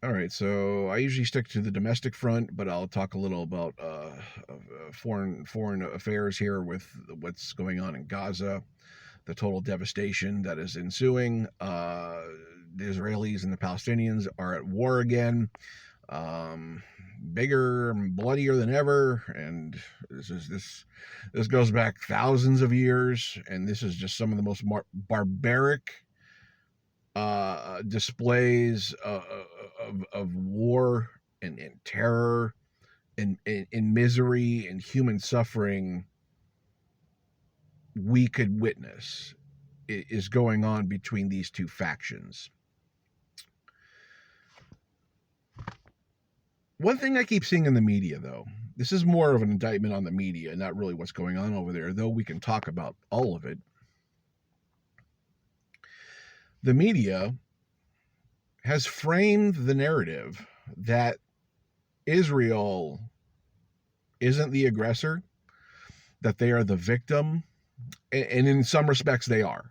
All right, so I usually stick to the domestic front, but I'll talk a little about foreign affairs here with what's going on in Gaza, the total devastation that is ensuing. The Israelis and the Palestinians are at war again, um, bigger and bloodier than ever, and this goes back thousands of years, and this is just some of the most barbaric displays of war and terror and misery and human suffering we could witness is going on between these two factions. One thing I keep seeing in the media, though, this is more of an indictment on the media, not really what's going on over there, though we can talk about all of it. The media has framed the narrative that Israel isn't the aggressor, that they are the victim, and in some respects they are.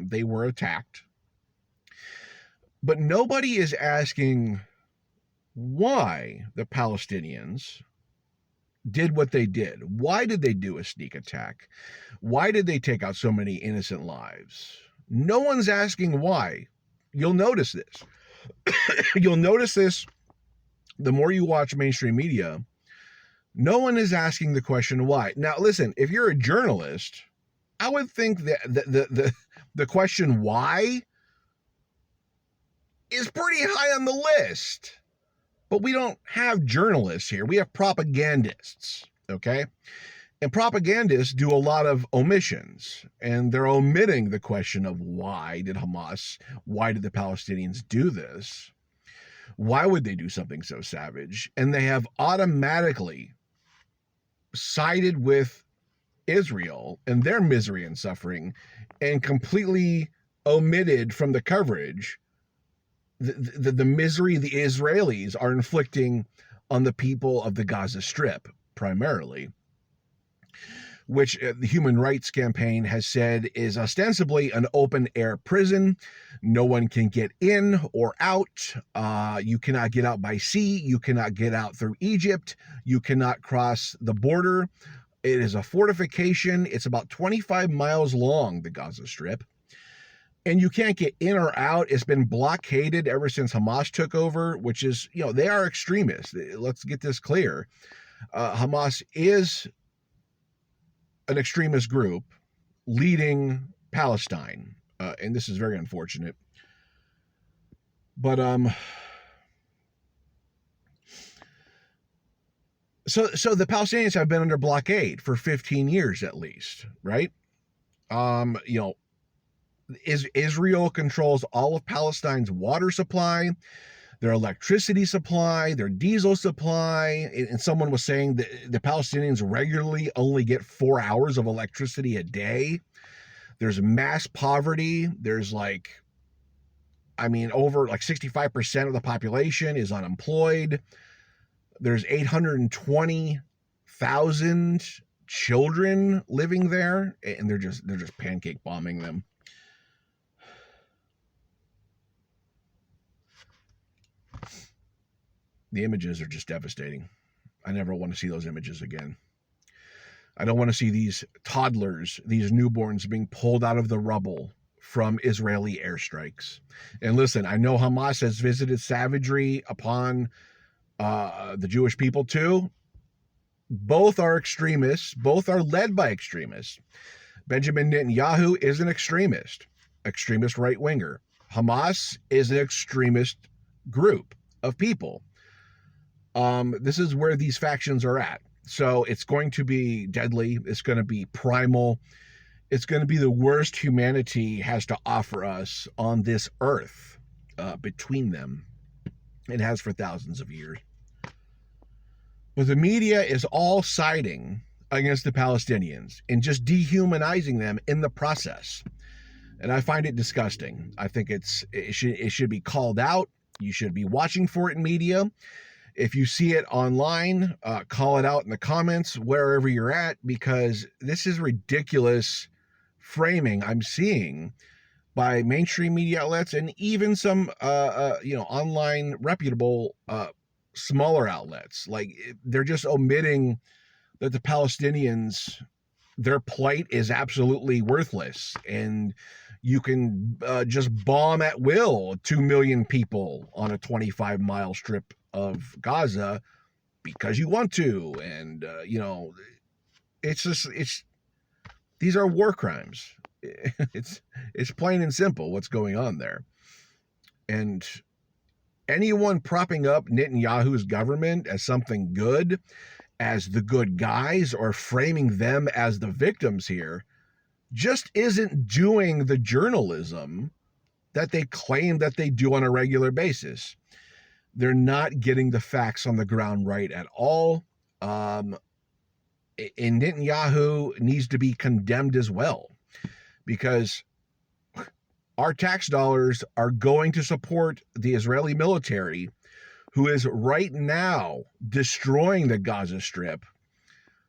They were attacked. But nobody is asking why the Palestinians did what they did. Why did they do a sneak attack? Why did they take out so many innocent lives? No one's asking why. You'll notice this. You'll notice this the more you watch mainstream media. No one is asking the question why. Now, listen, if you're a journalist, I would think that the question why is pretty high on the list. But we don't have journalists here. We have propagandists, okay? And propagandists do a lot of omissions, and they're omitting the question of why did the Palestinians do this? Why would they do something so savage? And they have automatically sided with Israel and their misery and suffering and completely omitted from the coverage the misery the Israelis are inflicting on the people of the Gaza Strip, primarily, which the Human Rights Campaign has said is ostensibly an open-air prison. No one can get in or out. You cannot get out by sea. You cannot get out through Egypt. You cannot cross the border. It is a fortification. It's about 25 miles long, the Gaza Strip. And you can't get in or out. It's been blockaded ever since Hamas took over, which is, they are extremists. Let's get this clear. Hamas is an extremist group leading Palestine, and this is very unfortunate. But so the Palestinians have been under blockade for 15 years at least, right? Israel controls all of Palestine's water supply, their electricity supply, their diesel supply. And someone was saying that the Palestinians regularly only get 4 hours of electricity a day. There's mass poverty. There's over 65% of the population is unemployed. There's 820,000 children living there, and they're just pancake bombing them. The images are just devastating. I never want to see those images again. I don't want to see these toddlers, these newborns being pulled out of the rubble from Israeli airstrikes. And listen, I know Hamas has visited savagery upon the Jewish people too. Both are extremists. Both are led by extremists. Benjamin Netanyahu is an extremist right-winger. Hamas is an extremist group of people. This is where these factions are at. So it's going to be deadly. It's going to be primal. It's going to be the worst humanity has to offer us on this earth between them. It has for thousands of years. But the media is all siding against the Palestinians and just dehumanizing them in the process. And I find it disgusting. I think it should be called out. You should be watching for it in media. If you see it online, call it out in the comments, wherever you're at, because this is ridiculous framing I'm seeing by mainstream media outlets and even some online reputable smaller outlets. Like, they're just omitting that the Palestinians, their plight is absolutely worthless, and you can just bomb at will 2 million people on a 25-mile strip of Gaza because you want to. And it's these are war crimes. It's plain and simple what's going on there. And anyone propping up Netanyahu's government as something good, as the good guys, or framing them as the victims here, just isn't doing the journalism that they claim that they do on a regular basis. They're not getting the facts on the ground right at all. And Netanyahu needs to be condemned as well, because our tax dollars are going to support the Israeli military, who is right now destroying the Gaza Strip.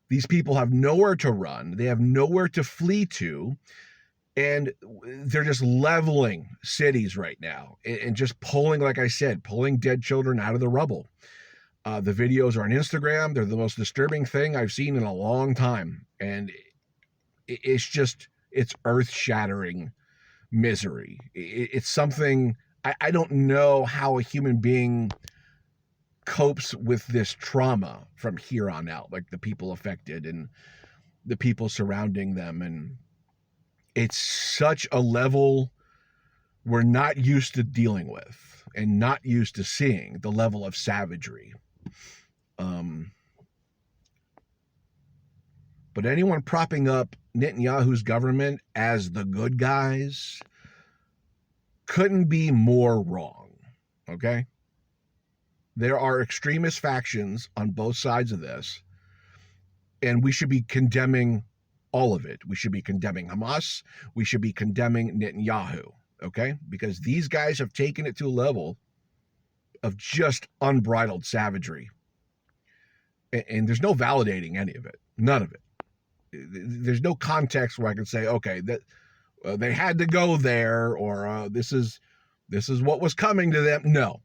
These people have nowhere to run. They have nowhere to flee to. And they're just leveling cities right now and just pulling, like I said, pulling dead children out of the rubble. The videos are on Instagram. They're the most disturbing thing I've seen in a long time. And it's earth-shattering misery. It's something, I don't know how a human being copes with this trauma from here on out, like the people affected and the people surrounding them. And it's such a level we're not used to dealing with and not used to seeing, the level of savagery. But anyone propping up Netanyahu's government as the good guys couldn't be more wrong, okay? There are extremist factions on both sides of this, and we should be condemning all of it. We should be condemning Hamas. We should be condemning Netanyahu, okay? Because these guys have taken it to a level of just unbridled savagery. And there's no validating any of it. None of it. There's no context where I can say, okay, that they had to go there, or this is what was coming to them. No.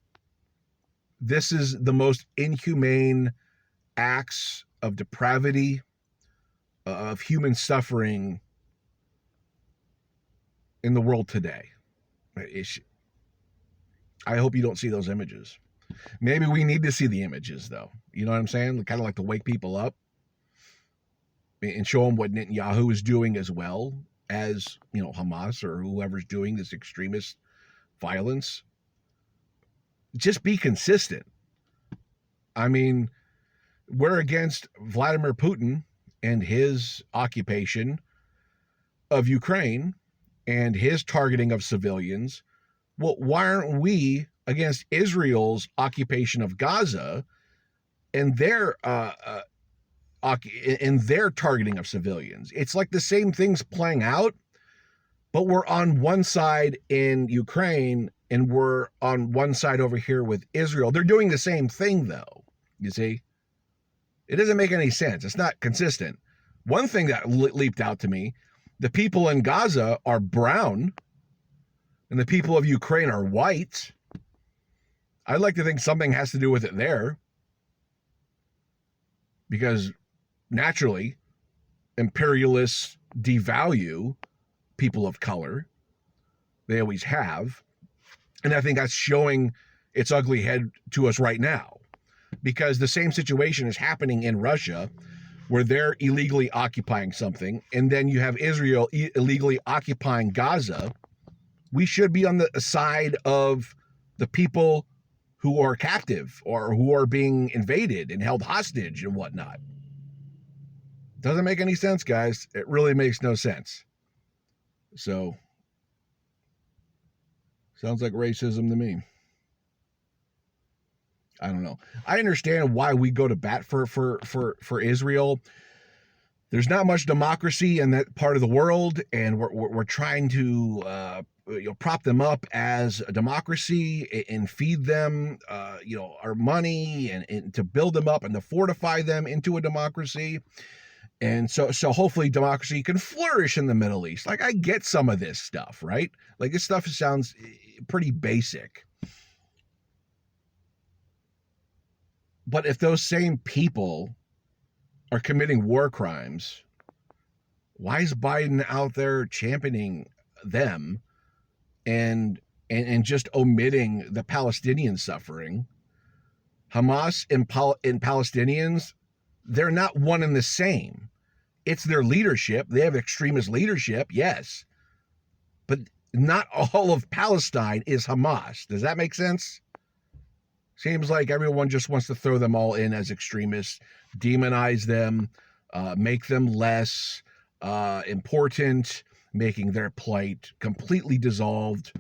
This is the most inhumane acts of depravity, of human suffering in the world today. I hope you don't see those images. Maybe we need to see the images, though. You know what I'm saying? Kind of like to wake people up and show them what Netanyahu is doing, as well as, Hamas or whoever's doing this extremist violence. Just be consistent. I mean, we're against Vladimir Putin and his occupation of Ukraine and his targeting of civilians. Well, why aren't we against Israel's occupation of Gaza and their targeting of civilians? It's like the same thing's playing out, but we're on one side in Ukraine and we're on one side over here with Israel. They're doing the same thing, though. You see? It doesn't make any sense. It's not consistent. One thing that leaped out to me, the people in Gaza are brown and the people of Ukraine are white. I'd like to think something has to do with it there, because naturally, imperialists devalue people of color. They always have. And I think that's showing its ugly head to us right now, because the same situation is happening in Russia, where they're illegally occupying something, and then you have Israel illegally occupying Gaza. We should be on the side of the people who are captive or who are being invaded and held hostage and whatnot. Doesn't make any sense, guys. It really makes no sense. So, sounds like racism to me. I don't know. I understand why we go to bat for Israel. There's not much democracy in that part of the world, and we're trying to prop them up as a democracy and feed them our money and to build them up and to fortify them into a democracy. And so hopefully democracy can flourish in the Middle East. Like, I get some of this stuff, right? Like, this stuff sounds pretty basic. But if those same people are committing war crimes, why is Biden out there championing them and just omitting the Palestinian suffering? Hamas and Palestinians, they're not one and the same. It's their leadership. They have extremist leadership, yes. But not all of Palestine is Hamas. Does that make sense? Seems like everyone just wants to throw them all in as extremists, demonize them, make them less important, making their plight completely dissolved.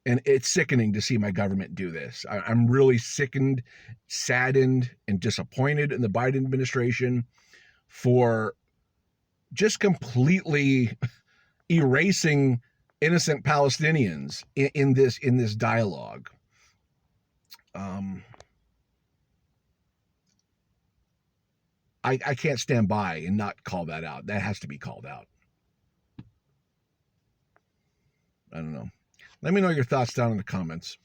And it's sickening to see my government do this. I'm really sickened, saddened, and disappointed in the Biden administration for just completely erasing innocent Palestinians in this dialogue. I can't stand by and not call that out. That has to be called out. I don't know. Let me know your thoughts down in the comments.